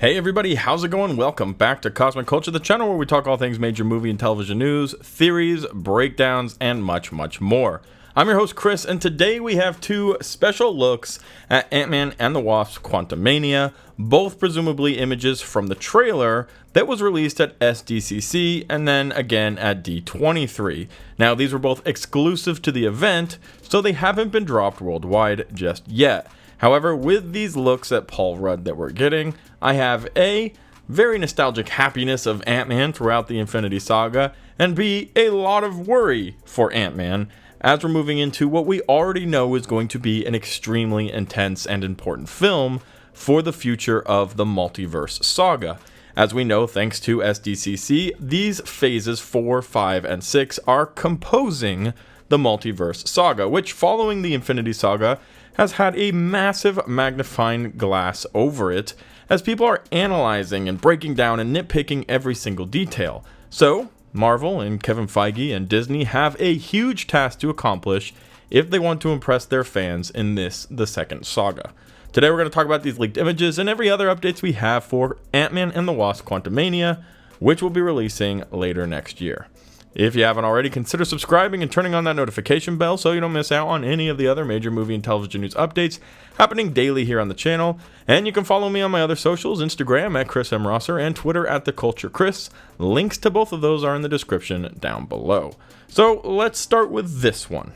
Hey everybody, how's it going? Welcome back to Cosmic Culture, the channel where we talk all things major movie and television news, theories, breakdowns, and much more. I'm your host Chris, and today we have two special looks at Ant-Man and the Wasp Quantumania, both presumably images from the trailer that was released at SDCC and then again at D23. Now these were both exclusive to the event, so they haven't been dropped worldwide just yet. However, with these looks at Paul Rudd that we're getting, I have A, very nostalgic happiness of Ant-Man throughout the Infinity Saga, and B, a lot of worry for Ant-Man, as we're moving into what we already know is going to be an extremely intense and important film for the future of the multiverse saga. As we know, thanks to SDCC, these phases 4, 5, and 6 are composing the multiverse saga, which, following the Infinity Saga, has had a massive magnifying glass over it as people are analyzing and breaking down and nitpicking every single detail. So, Marvel and Kevin Feige and Disney have a huge task to accomplish if they want to impress their fans in this, the second saga. Today we're going to talk about these leaked images and every other updates we have for Ant-Man and the Wasp Quantumania, which will be releasing later next year. If you haven't already, consider subscribing and turning on that notification bell so you don't miss out on any of the other major movie and television news updates happening daily here on the channel. And you can follow me on my other socials, Instagram at Chris M. Rosser and Twitter at The Culture Chris. Links to both of those are in the description down below. So let's start with this one.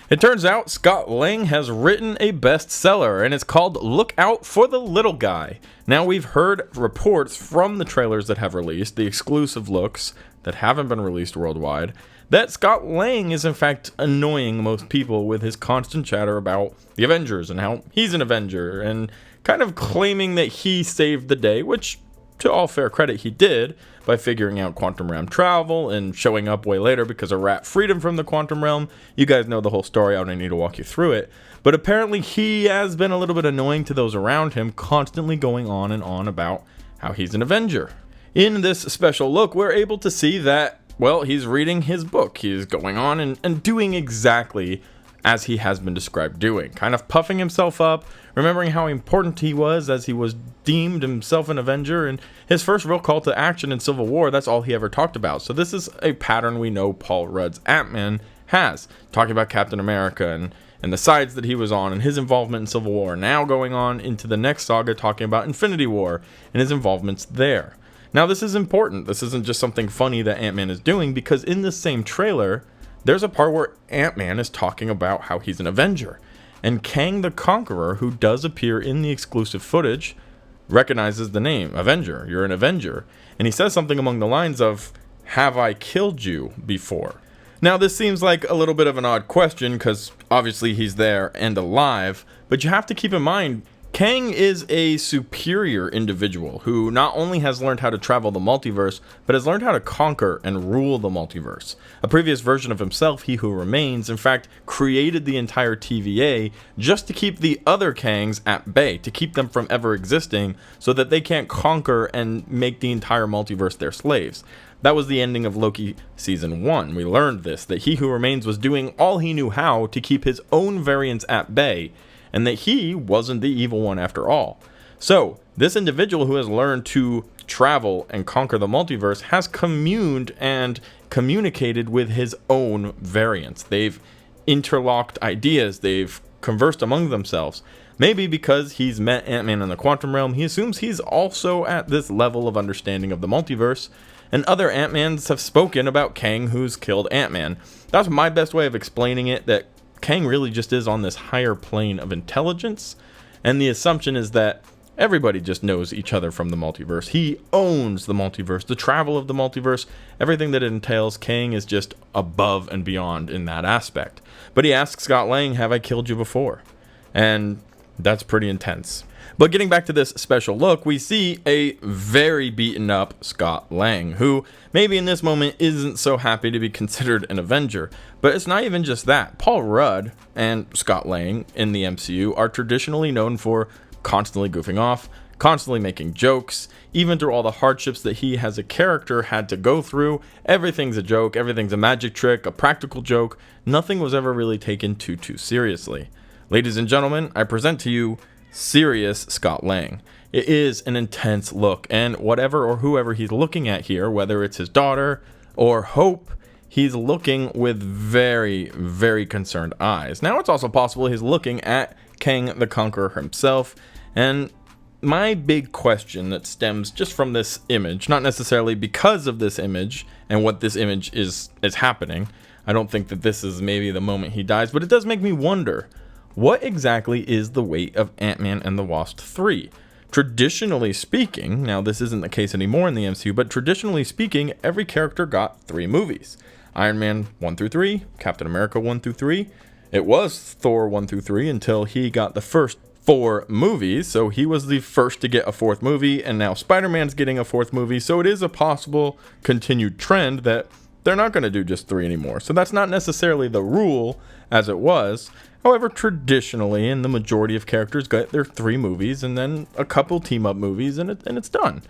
It turns out Scott Lang has written a bestseller, and it's called Look Out for the Little Guy. Now, we've heard reports from the trailers that have released, the exclusive looks that haven't been released worldwide, that Scott Lang is in fact annoying most people with his constant chatter about the Avengers and how he's an Avenger, and kind of claiming that he saved the day, which, to all fair credit, he did, by figuring out quantum realm travel and showing up way later because of rat freedom from the quantum realm. You guys know the whole story, I don't need to walk you through it. But apparently he has been a little bit annoying to those around him, constantly going on and on about how he's an Avenger. In this special look, we're able to see that, well, he's reading his book. He's going on and doing exactly as he has been described doing, kind of puffing himself up, remembering how important he was as he was deemed himself an Avenger, and his first real call to action in Civil War, that's all he ever talked about. So this is a pattern we know Paul Rudd's Ant-Man has, talking about Captain America and the sides that he was on and his involvement in Civil War, now going on into the next saga talking about Infinity War and his involvements there. Now this is important, this isn't just something funny that Ant-Man is doing, because in this same trailer, there's a part where Ant-Man is talking about how he's an Avenger, and Kang the Conqueror, who does appear in the exclusive footage, recognizes the name, Avenger, you're an Avenger, and he says something along the lines of, have I killed you before? Now this seems like a little bit of an odd question, because obviously he's there and alive, but you have to keep in mind, Kang is a superior individual who not only has learned how to travel the multiverse, but has learned how to conquer and rule the multiverse. A previous version of himself, He Who Remains, in fact, created the entire TVA just to keep the other Kangs at bay, to keep them from ever existing, so that they can't conquer and make the entire multiverse their slaves. That was the ending of Loki Season 1. We learned this, that He Who Remains was doing all he knew how to keep his own variants at bay, and that he wasn't the evil one after all. So, this individual who has learned to travel and conquer the multiverse has communed and communicated with his own variants. They've interlocked ideas, they've conversed among themselves. Maybe because he's met Ant-Man in the quantum realm, he assumes he's also at this level of understanding of the multiverse, and other Ant-Mans have spoken about Kang who's killed Ant-Man. That's my best way of explaining it, that Kang really just is on this higher plane of intelligence, and the assumption is that everybody just knows each other from the multiverse. He owns the multiverse, the travel of the multiverse, everything that it entails. Kang is just above and beyond in that aspect. But he asks Scott Lang, have I killed you before? And that's pretty intense. But getting back to this special look, we see a very beaten up Scott Lang, who maybe in this moment isn't so happy to be considered an Avenger. But it's not even just that. Paul Rudd and Scott Lang in the MCU are traditionally known for constantly goofing off, constantly making jokes, even through all the hardships that he as a character had to go through. Everything's a joke, everything's a magic trick, a practical joke. Nothing was ever really taken too seriously. Ladies and gentlemen, I present to you serious Scott Lang. it is an intense look, and whatever or whoever he's looking at here, whether it's his daughter or Hope, he's looking with very, very concerned eyes. Now, it's also possible he's looking at Kang the Conqueror himself, and my big question that stems just from this image, not necessarily because of this image and what this image is happening. I don't think that this is maybe the moment he dies, but it does make me wonder, what exactly is the weight of Ant-Man and the Wasp 3? Traditionally speaking, now this isn't the case anymore in the MCU, but traditionally speaking, every character got 3 movies. Iron Man 1 through 3, Captain America 1 through 3. It was Thor 1 through 3 until he got the first 4 movies, so he was the first to get a 4th movie, and now Spider-Man's getting a 4th movie, so it is a possible continued trend that they're not going to do just 3 anymore. So that's not necessarily the rule as it was. However, traditionally, and the majority of characters get their 3 movies and then a couple team-up movies, and it's done.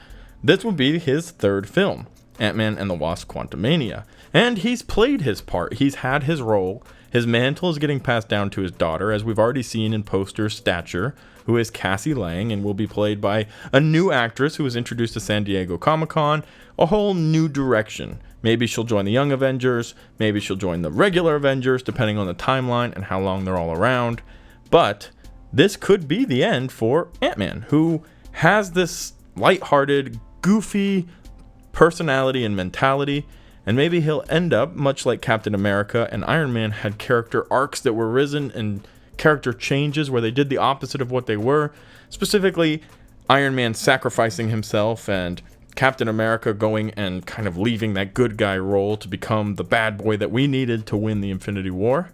This would be his 3rd film, Ant-Man and the Wasp: Quantumania. And he's played his part. He's had his role. His mantle is getting passed down to his daughter, as we've already seen in poster Stature, who is Cassie Lang and will be played by a new actress who was introduced to San Diego Comic-Con, a whole new direction. Maybe she'll join the Young Avengers, maybe she'll join the regular Avengers, depending on the timeline and how long they're all around. But this could be the end for Ant-Man, who has this lighthearted, goofy personality and mentality, and maybe he'll end up, much like Captain America and Iron Man had character arcs that were risen and character changes where they did the opposite of what they were. Specifically, Iron Man sacrificing himself and Captain America going and kind of leaving that good guy role to become the bad boy that we needed to win the Infinity War.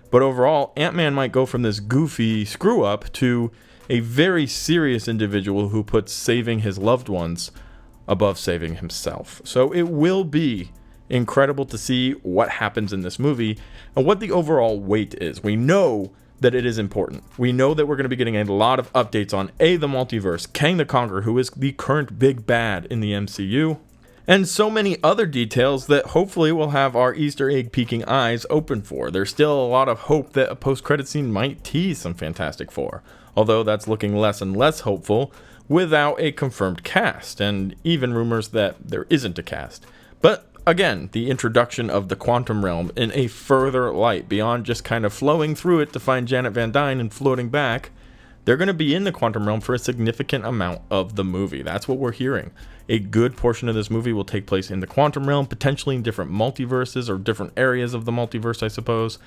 But overall, Ant-Man might go from this goofy screw-up to a very serious individual who puts saving his loved ones above saving himself. So it will be incredible to see what happens in this movie and what the overall weight is. We know that it is important. We know that we're going to be getting a lot of updates on the multiverse, Kang the Conqueror, who is the current big bad in the MCU, and so many other details that hopefully will have our Easter egg peeking eyes open for. There's still a lot of hope that a post-credit scene might tease some Fantastic Four, although that's looking less and less hopeful without a confirmed cast, and even rumors that there isn't a cast. But again, the introduction of the quantum realm in a further light, beyond just kind of flowing through it to find Janet Van Dyne and floating back, they're going to be in the quantum realm for a significant amount of the movie. That's what we're hearing. A good portion of this movie will take place in the quantum realm, potentially in different multiverses or different areas of the multiverse, I suppose.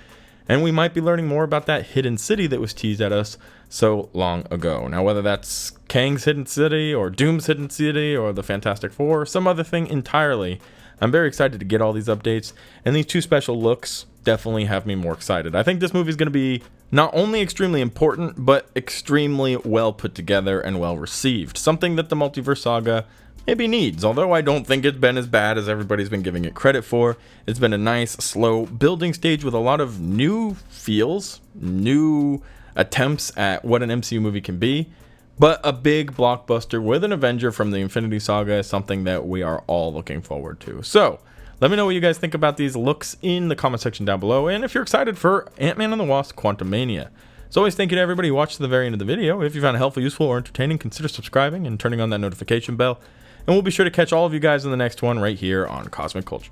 And we might be learning more about that hidden city that was teased at us so long ago. Now, whether that's Kang's hidden city or Doom's hidden city or the Fantastic Four or some other thing entirely, I'm very excited to get all these updates, and these 2 special looks definitely have me more excited. I think this movie is going to be not only extremely important, but extremely well put together and well received. Something that the multiverse saga maybe needs, although I don't think it's been as bad as everybody's been giving it credit for. It's been a nice, slow building stage with a lot of new feels, new attempts at what an MCU movie can be. But a big blockbuster with an Avenger from the Infinity Saga is something that we are all looking forward to. So, let me know what you guys think about these looks in the comment section down below, and if you're excited for Ant-Man and the Wasp: Quantumania. As always, thank you to everybody who watched to the very end of the video. If you found it helpful, useful, or entertaining, consider subscribing and turning on that notification bell. And we'll be sure to catch all of you guys in the next one right here on Cosmic Culture.